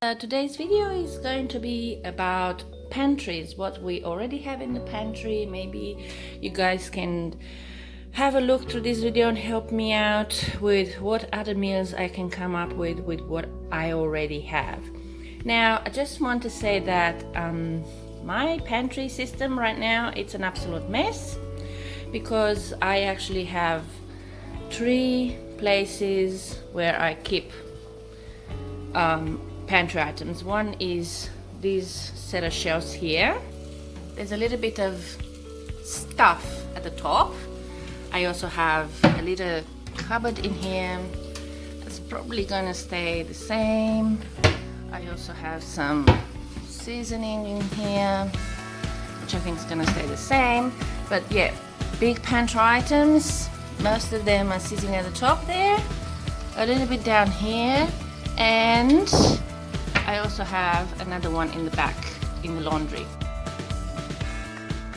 Today's video is going to be about pantries, what we already have in the pantry. Maybe you guys can have a look through this video and help me out with what other meals I can come up with what I already have. Now, I just want to say that my pantry system right now, it's an absolute mess because I actually have 3 places where I keep pantry items. One is these set of shelves here. There's a little bit of stuff at the top. I also have a little cupboard in here. That's probably gonna stay the same. I also have some seasoning in here, which I think is gonna stay the same. But yeah, big pantry items. Most of them are sitting at the top there, a little bit down here, and I also have another one in the back in the laundry.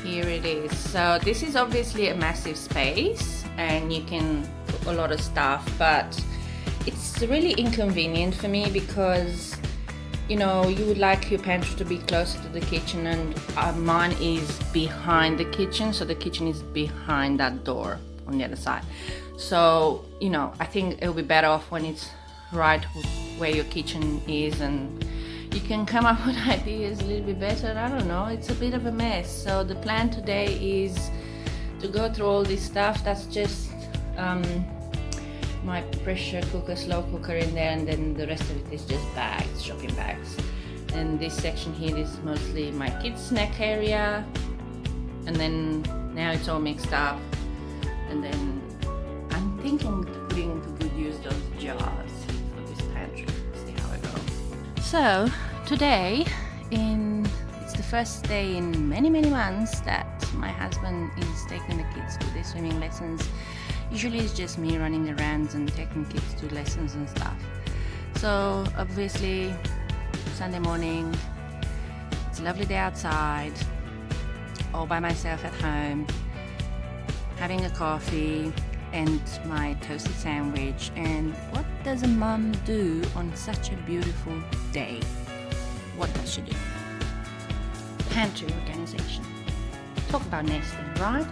Here it is. So this is obviously a massive space and you can put a lot of stuff, but it's really inconvenient for me because you know you would like your pantry to be closer to the kitchen, and mine is behind the kitchen, so the kitchen is behind that door on the other side. So you know, I think it'll be better off when it's right where your kitchen is, and you can come up with ideas a little bit better. I don't know, it's a bit of a mess. So the plan today is to go through all this stuff. That's just my pressure cooker, slow cooker in there, and then the rest of it is just bags, shopping bags. And this section here is mostly my kids' snack area, and then now it's all mixed up. And then I'm thinking of putting to good use those jars for this pantry. See how it goes. So today, it's the first day in many months that my husband is taking the kids to their swimming lessons. Usually it's just me running around and taking kids to lessons and stuff. So obviously Sunday morning, it's a lovely day outside, all by myself at home, having a coffee and my toasted sandwich. And what does a mum do on such a beautiful day? What does she do? Pantry organization. Talk about nesting, right?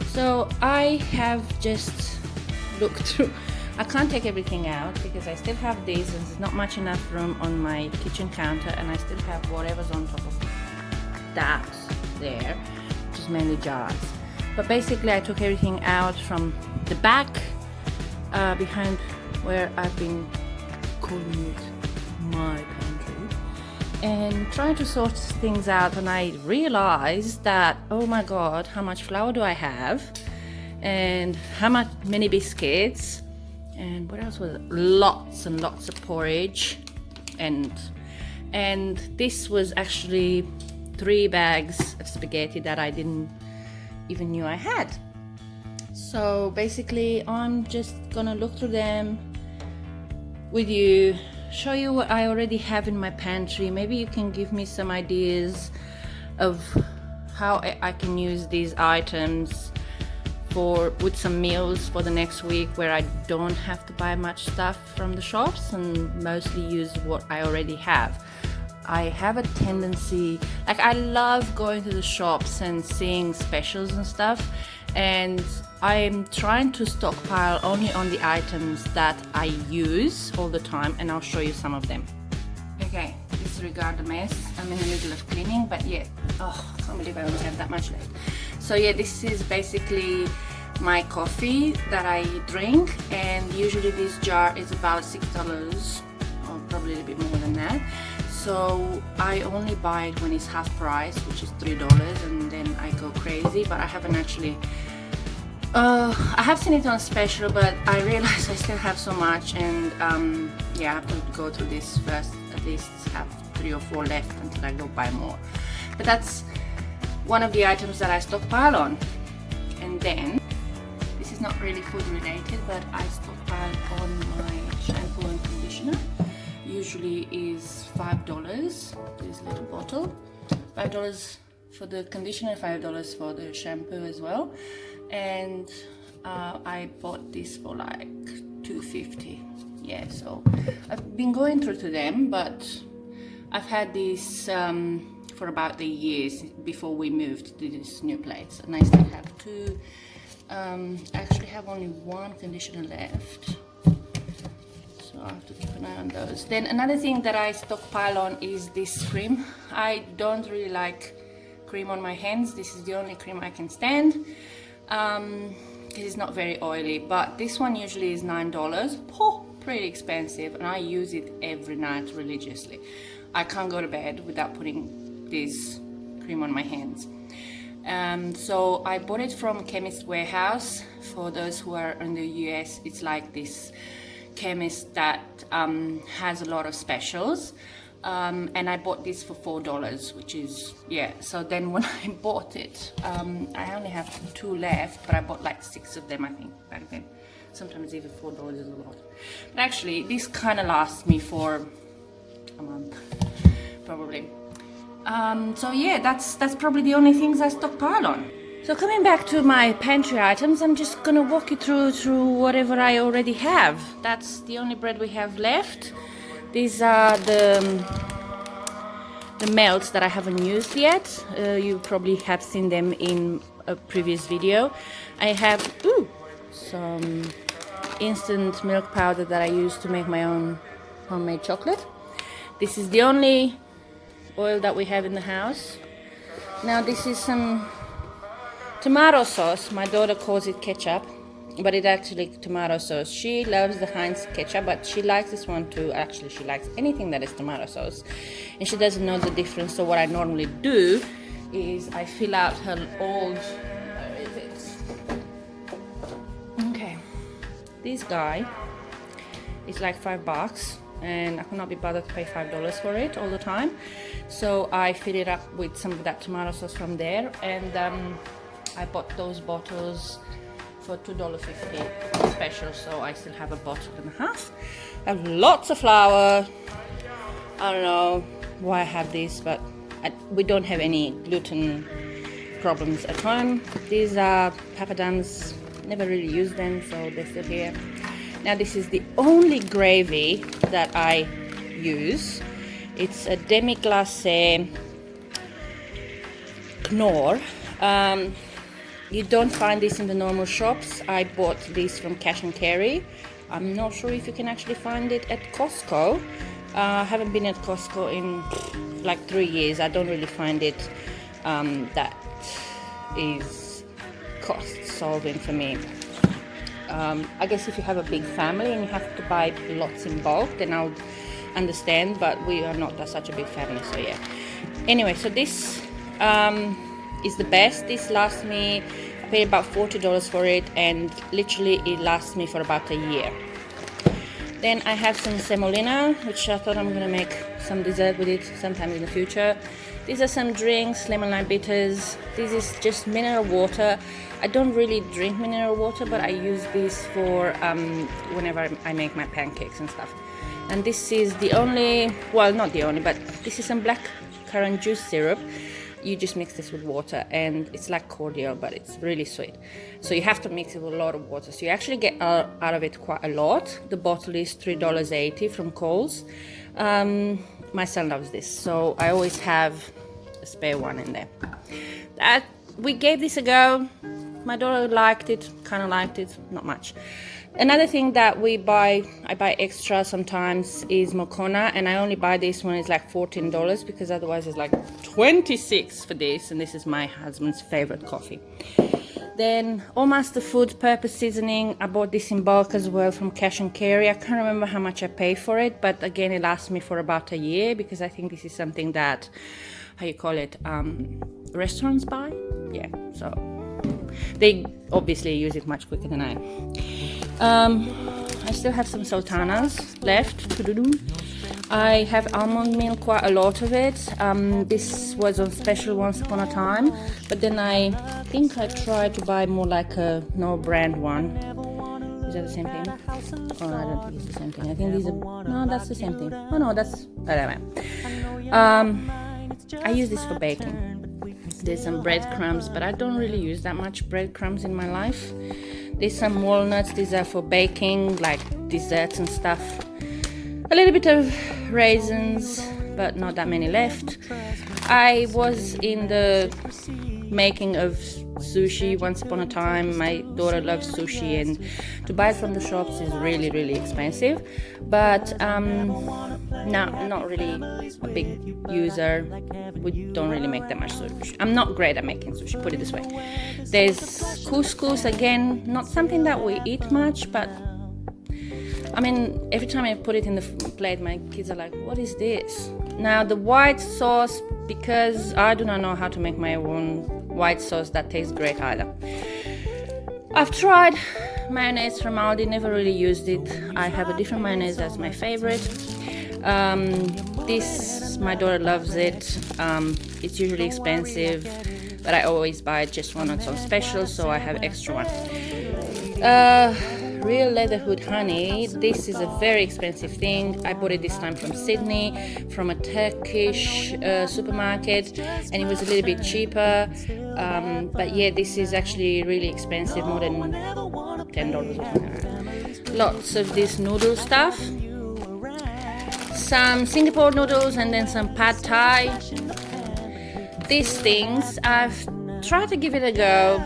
So I have just looked through. I can't take everything out because I still have these and there's not much enough room on my kitchen counter, and I still have whatever's on top of that there, which is mainly jars. But basically I took everything out from the back behind where I've been calling it my pantry, and trying to sort things out, and I realized that, oh my god, how much flour do I have, and many biscuits, and what else was it? Lots and lots of porridge, and this was actually 3 bags of spaghetti that I didn't even knew I had. So basically I'm just gonna look through them with you, show you what I already have in my pantry. Maybe you can give me some ideas of how I can use these items with some meals for the next week, where I don't have to buy much stuff from the shops and mostly use what I already have. I have a tendency, like I love going to the shops and seeing specials and stuff, and I'm trying to stockpile only on the items that I use all the time, and I'll show you some of them. Okay, disregard the mess, I'm in the middle of cleaning, but yeah, oh, I can't believe I only have that much left. So yeah, this is basically my coffee that I drink, and usually this jar is about $6, or probably a little bit more than that. So I only buy it when it's half price, which is $3, and then I go crazy. But I haven't actually I have seen it on special, but I realize I still have so much, and yeah, I have to go through this first, at least have 3 or 4 left until I go buy more. But that's one of the items that I stockpile on. And then this is not really food related, but I stockpile on my shampoo and conditioner. Usually is $5, this little bottle, $5 for the conditioner, $5 for the shampoo as well. And I bought this for like $2.50. Yeah, so I've been going through to them, but I've had this for about a year before we moved to this new place, and I still have two. I actually have only one conditioner left, so I have to keep an eye on those. Then another thing that I stockpile on is this cream. I don't really like cream on my hands. This is the only cream I can stand. It's not very oily, but this one usually is $9. Oh, pretty expensive, and I use it every night religiously. I can't go to bed without putting this cream on my hands. So I bought it from Chemist Warehouse. For those who are in the US, it's like this chemist that has a lot of specials. And I bought this for $4, which is, yeah. So then when I bought it, I only have 2 left, but I bought like 6 of them, I think, back then. Sometimes even $4 is a lot. But actually, this kind of lasts me for a month, probably. So yeah, that's probably the only things I stockpile on. So coming back to my pantry items, I'm just gonna walk you through whatever I already have. That's the only bread we have left. These are the melts that I haven't used yet. You probably have seen them in a previous video. I have some instant milk powder that I use to make my own homemade chocolate. This is the only oil that we have in the house. Now this is some tomato sauce. My daughter calls it ketchup, but it's actually tomato sauce. She loves the Heinz ketchup, but she likes this one too. Actually, she likes anything that is tomato sauce, and she doesn't know the difference. So what I normally do is I fill out her old, where is it? Okay, this guy is like $5, and I could not be bothered to pay $5 for it all the time. So I fill it up with some of that tomato sauce from there, and I bought those bottles for $2.50 special, so I still have a bottle and a half. I have lots of flour. I don't know why I have this, but we don't have any gluten problems at home. These are papadums. Never really used them, so they're still here. Now this is the only gravy that I use. It's a demi-glace Knorr. You don't find this in the normal shops. I bought this from Cash and Carry. I'm not sure if you can actually find it at Costco. I haven't been at Costco in like 3 years. I don't really find it that is cost solving for me. I guess if you have a big family and you have to buy lots in bulk, then I'll understand, but we are not such a big family, so yeah. Anyway, so this is the best. This lasts me, I paid about $40 for it, and literally it lasts me for about a year. Then I have some semolina, which I thought I'm gonna make some dessert with it sometime in the future. These are some drinks, lemon lime bitters. This is just mineral water. I don't really drink mineral water, but I use this for whenever I make my pancakes and stuff. And this is the only, well, not the only, but this is some black currant juice syrup. You just mix this with water, and it's like cordial, but it's really sweet. So you have to mix it with a lot of water. So you actually get out of it quite a lot. The bottle is $3.80 from Kohl's. My son loves this, so I always have a spare one in there. We gave this a go. My daughter liked it, kind of liked it, not much. Another thing that I buy extra sometimes, is Moccona, and I only buy this when it's like $14, because otherwise it's like $26 for this, and this is my husband's favorite coffee. Then All Master Foods purpose seasoning. I bought this in bulk as well from Cash and Carry. I can't remember how much I paid for it, but again, it lasts me for about a year, because I think this is something that, how you call it, restaurants buy. Yeah, so they obviously use it much quicker than I still have some sultanas left. I have almond milk, quite a lot of it. This was on special once upon a time, but then I think I tried to buy more like a no brand one. Is that the same thing? Oh, I don't think it's the same thing. I think these are, no, that's the same thing. Oh no, that's, anyway. I use this for baking. There's some breadcrumbs, but I don't really use that much breadcrumbs in my life. There's some walnuts. These are for baking, like desserts and stuff. A little bit of raisins, but not that many left. I was in the making of sushi once upon a time. My daughter loves sushi, and to buy it from the shops is really, really expensive. But no, not really a big user. We don't really make that much sushi. I'm not great at making sushi, put it this way. There's couscous, again, not something that we eat much, but I mean, every time I put it in the plate, my kids are like, what is this? Now, the white sauce, because I do not know how to make my own white sauce that tastes great either. I've tried mayonnaise from Aldi, never really used it. I have a different mayonnaise that's my favorite. This, my daughter loves it. It's usually expensive, but I always buy just one on some special, so I have extra one. Real leatherwood honey, this is a very expensive thing. I bought it this time from Sydney, from a Turkish supermarket, and it was a little bit cheaper. But yeah, this is actually really expensive, more than $10 or something. Lots of this noodle stuff, some Singapore noodles, and then some pad thai. These things, I've tried to give it a go.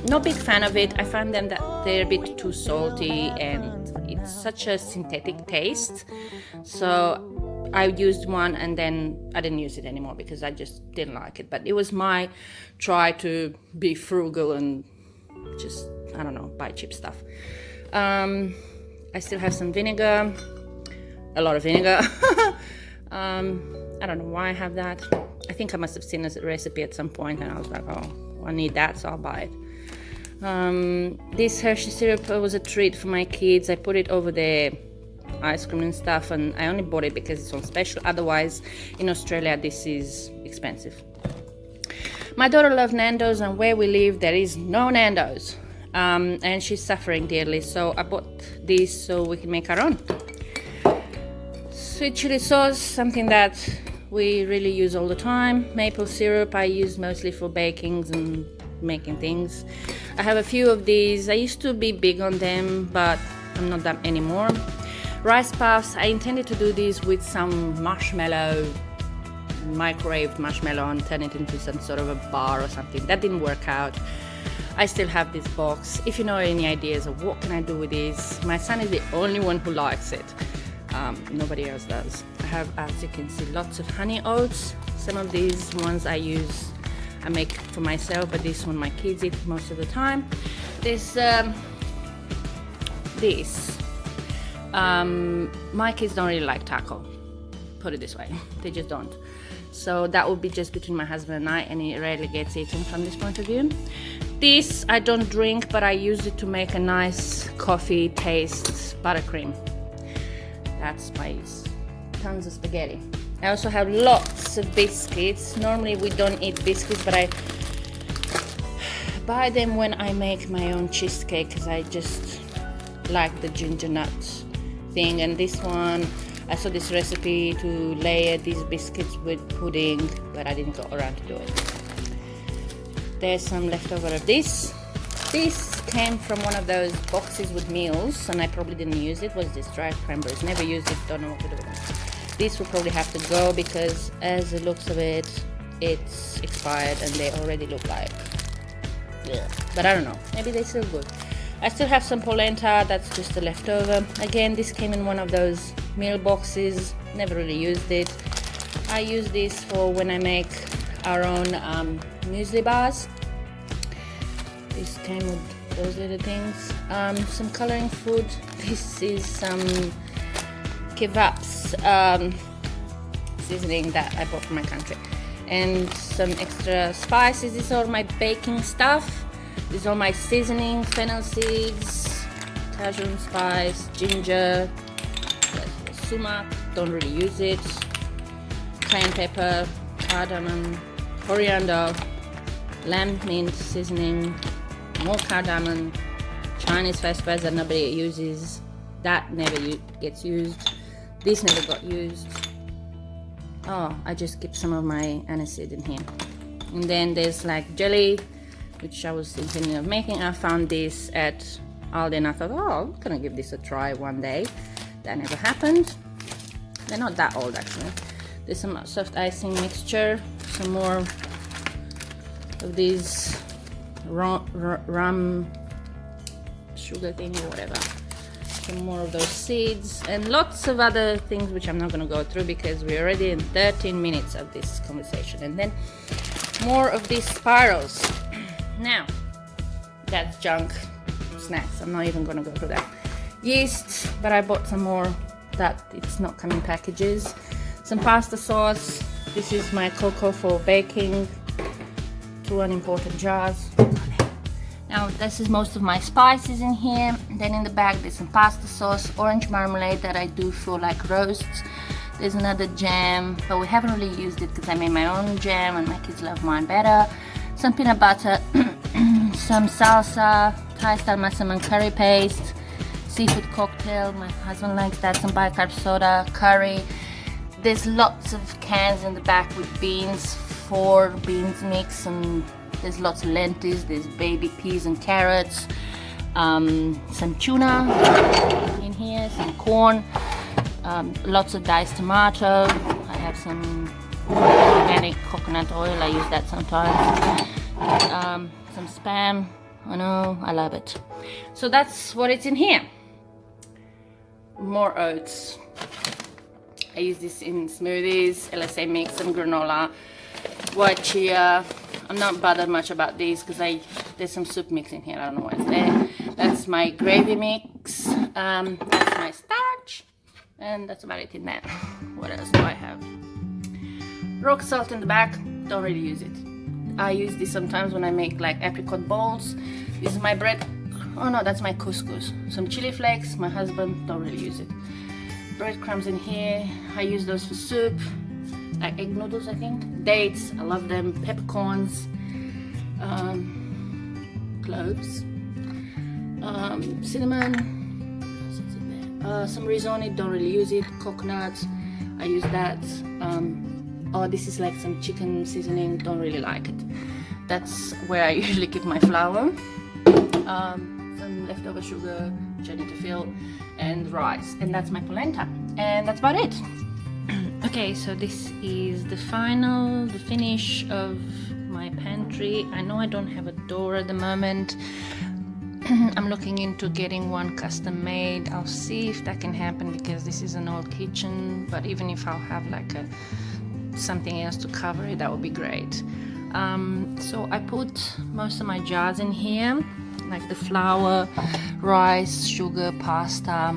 Not big fan of it. I find them that they're a bit too salty, and it's such a synthetic taste. So I used one and then I didn't use it anymore because I just didn't like it. But it was my try to be frugal and just, I don't know, buy cheap stuff. I still have some vinegar, a lot of vinegar. I don't know why I have that. I think I must have seen a recipe at some point and I was like, oh, I need that, so I'll buy it. This Hershey syrup was a treat for my kids. I put it over their ice cream and stuff, and I only bought it because it's on special. Otherwise, in Australia, this is expensive. My daughter loves Nando's, and where we live, there is no Nando's. And she's suffering dearly, so I bought this so we can make our own. Sweet chili sauce, something that we really use all the time. Maple syrup I use mostly for bakings and making things. I have a few of these. I used to be big on them, but I'm not that anymore. Rice puffs, I intended to do these with some marshmallow, microwaved marshmallow, and turn it into some sort of a bar or something. That didn't work out. I still have this box. If you know any ideas of what can I do with these, my son is the only one who likes it. Nobody else does. I have, as you can see, lots of honey oats. Some of these ones I make for myself, but this one my kids eat most of the time. My kids don't really like taco, put it this way. They just don't. So that would be just between my husband and I, and it rarely gets eaten from this point of view. This I don't drink, but I use it to make a nice coffee taste buttercream. That's my tons of spaghetti. I also have lots of biscuits. Normally we don't eat biscuits, but I buy them when I make my own cheesecake because I just like the ginger nut thing. And this one, I saw this recipe to layer these biscuits with pudding, but I didn't go around to do it. There's some leftover of this. This came from one of those boxes with meals, and I probably didn't use it. Was this dried cranberries? Never used it, don't know what to do with them. This will probably have to go because as the looks of it, it's expired and they already look like, yeah. But I don't know, maybe they're still good. I still have some polenta, that's just a leftover. Again, this came in one of those meal boxes, never really used it. I use this for when I make our own muesli bars. This came with those little things. Some coloring food. This is some kebabs seasoning that I bought from my country. And some extra spices. These are my baking stuff. These are my seasoning, fennel seeds, tajin spice, ginger, sumac, don't really use it, cayenne pepper, cardamom, coriander, lamb mint seasoning, more cardamom, Chinese fast foods that nobody uses, that never gets used, this never got used. Oh, I just keep some of my aniseed in here. And then there's like jelly, which I was thinking of making. I found this at Aldi and I thought, oh, I'm gonna give this a try one day. That never happened. They're not that old actually. There's some soft icing mixture, some more of these rum sugar thing or whatever, some more of those seeds, and lots of other things which I'm not going to go through because we're already in 13 minutes of this conversation. And then more of these spirals. Now that's junk snacks, I'm not even going to go through that. Yeast, but I bought some more that it's not come in packages. Some pasta sauce. This is my cocoa for baking, 2 unimportant jars. Now this is most of my spices in here. Then in the bag there's some pasta sauce, orange marmalade that I do for like roasts. There's another jam, but we haven't really used it because I made my own jam and my kids love mine better. Some peanut butter, some salsa, Thai style massaman curry paste, seafood cocktail, my husband likes that, some bicarb soda, curry. There's lots of cans in the back with beans, 4 beans mix, and there's lots of lentils, there's baby peas and carrots, some tuna in here, some corn, lots of diced tomato. I have some organic coconut oil, I use that sometimes. Some Spam, I know, I love it. So that's what it's in here. More oats. I use this in smoothies, LSA mix, some granola, white chia. I'm not bothered much about these because there's some soup mix in here, I don't know what's there. That's my gravy mix, that's my starch, and that's about it in there. What else do I have? Rock salt in the back, don't really use it. I use this sometimes when I make like apricot balls. This is my bread, oh no, that's my couscous. Some chili flakes, my husband don't really use it. Breadcrumbs in here, I use those for soup, like egg noodles I think. Dates, I love them. Peppercorns, cloves, cinnamon, some risoni, don't really use it. Coconut, I use that. Oh, this is like some chicken seasoning, don't really like it. That's where I usually keep my flour. Some leftover sugar, which I need to fill, and rice, and that's my polenta, and that's about it. Okay, so this is the finish of my pantry. I know I don't have a door at the moment. I'm looking into getting one custom made. I'll see if that can happen because this is an old kitchen, but even if I'll have like something else to cover it, that would be great. So I put most of my jars in here, like the flour, rice, sugar, pasta,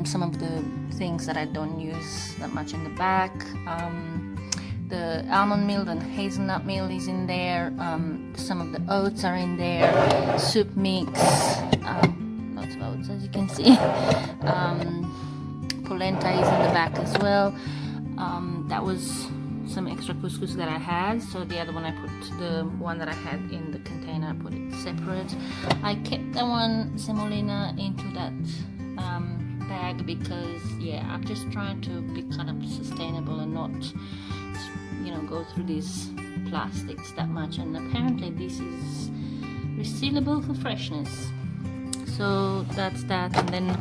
some of the things that I don't use that much in the back. The almond meal and hazelnut meal is in there. Some of the oats are in there. Soup mix, lots of oats as you can see. Polenta is in the back as well. That was some extra couscous that I had, so the other one I put, the one that I had in the container, I put it separate. I kept that one semolina into that bag because yeah, I'm just trying to be kind of sustainable and not, you know, go through these plastics that much, and apparently this is resealable for freshness, so that's that. And then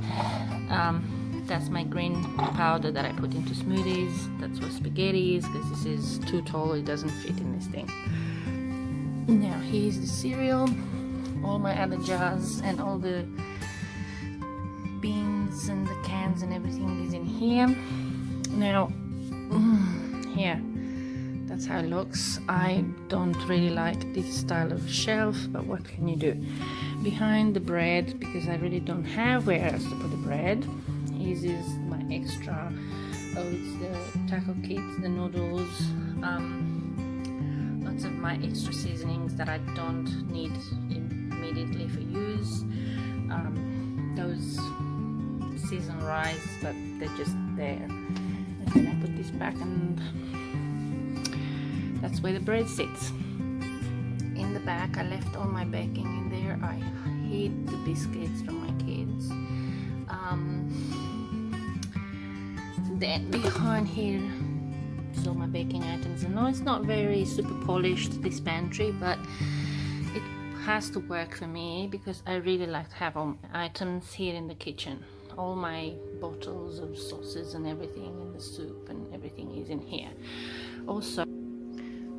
that's my green powder that I put into smoothies. That's for spaghetti because this is too tall, it doesn't fit in this thing. Now here's the cereal, all my other jars and all the beans and the cans and everything is in here. Now here, that's how it looks. I don't really like this style of shelf, but what can you do? Behind the bread, because I really don't have where else to put the bread, is my extra oats, the taco kits, the noodles, lots of my extra seasonings that I don't need immediately for use. Those seasoned rice, but they're just there. And then I put this back, and that's where the bread sits. In the back, I left all my baking in there. I hid the biscuits from my kids. Then behind here is all my baking items. I know it's not very super polished, this pantry, but it has to work for me because I really like to have all my items here in the kitchen. All my bottles of sauces and everything in the soup and everything is in here. Also,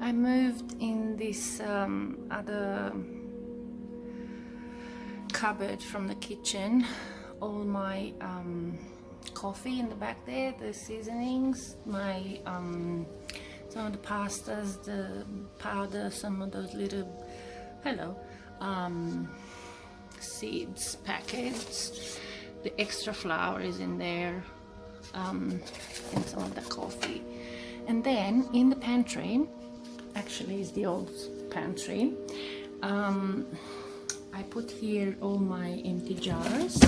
I moved in this other cupboard from the kitchen all my coffee in the back there, the seasonings, my some of the pastas, the powder, some of those little seeds packets, the extra flour is in there, and some of the coffee. And then in the pantry, actually is the old pantry, I put here all my empty jars.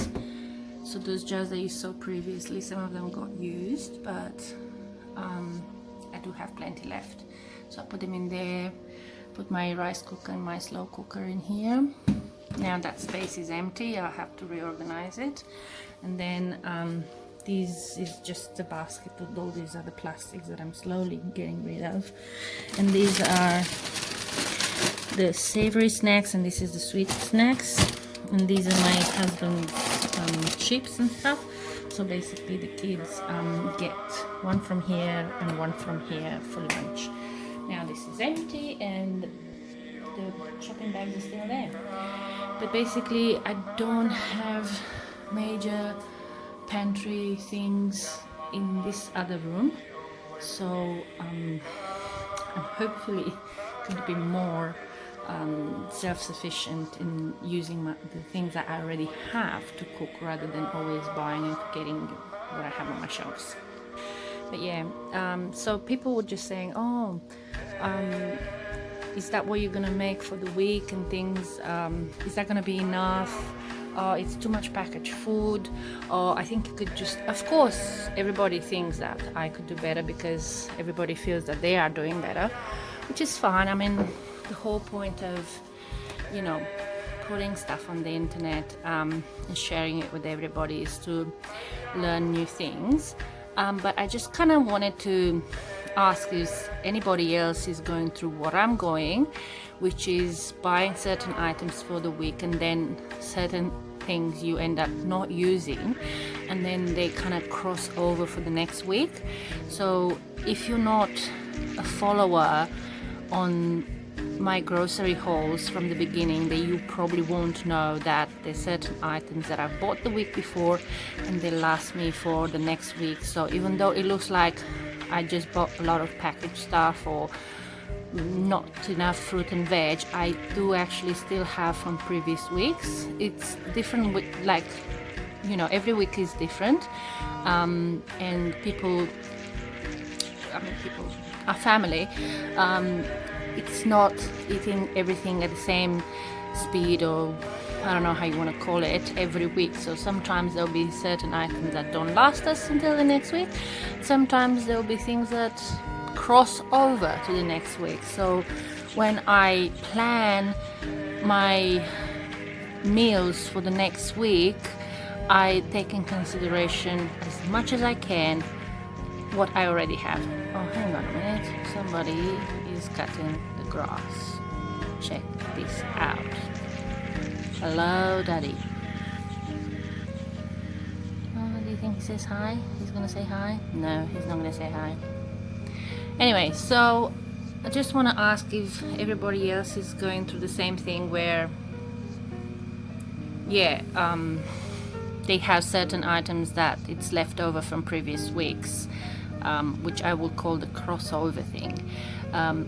So those jars that you saw previously, some of them got used, but I do have plenty left. So I put them in there, put my rice cooker and my slow cooker in here. Now that space is empty, I'll have to reorganize it. And then this is just a basket with all these other plastics that I'm slowly getting rid of. And these are the savory snacks, and this is the sweet snacks. And these are my husband's chips and stuff. So basically the kids get one from here and one from here for lunch. Now this is empty and the shopping bags are still there. But basically I don't have major pantry things in this other room. So I'm hopefully going to be more self-sufficient in using the things that I already have to cook, rather than always buying and getting what I have on my shelves. But yeah, so people were just saying, oh, is that what you're gonna make for the week and things? Is that gonna be enough? It's too much packaged food. Or I think you could just, of course everybody thinks that I could do better because everybody feels that they are doing better, which is fine. I mean, the whole point of, you know, putting stuff on the internet and sharing it with everybody is to learn new things. But I just kind of wanted to ask if anybody else is going through what I'm going, which is buying certain items for the week and then certain things you end up not using, and then they kind of cross over for the next week. So if you're not a follower on my grocery hauls from the beginning, that you probably won't know that there's certain items that I've bought the week before and they last me for the next week. So even though it looks like I just bought a lot of packaged stuff or not enough fruit and veg, I do actually still have from previous weeks. It's different with, like, you know, every week is different, and our family, it's not eating everything at the same speed, or I don't know how you want to call it, every week. So sometimes there'll be certain items that don't last us until the next week. Sometimes there'll be things that cross over to the next week. So when I plan my meals for the next week, I take in consideration as much as I can what I already have. Oh, hang on a minute, somebody is cutting the grass. Check this out. Hello, Daddy. Oh, do you think he says hi? He's gonna say hi? No, he's not gonna say hi. Anyway, so I just want to ask if everybody else is going through the same thing where, they have certain items that it's left over from previous weeks, which I will call the crossover thing.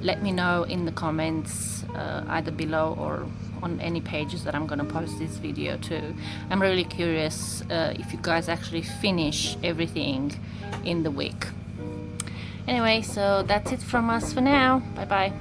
Let me know in the comments, either below or on any pages that I'm going to post this video to. I'm really curious if you guys actually finish everything in the week. Anyway, so that's it from us for now. Bye bye.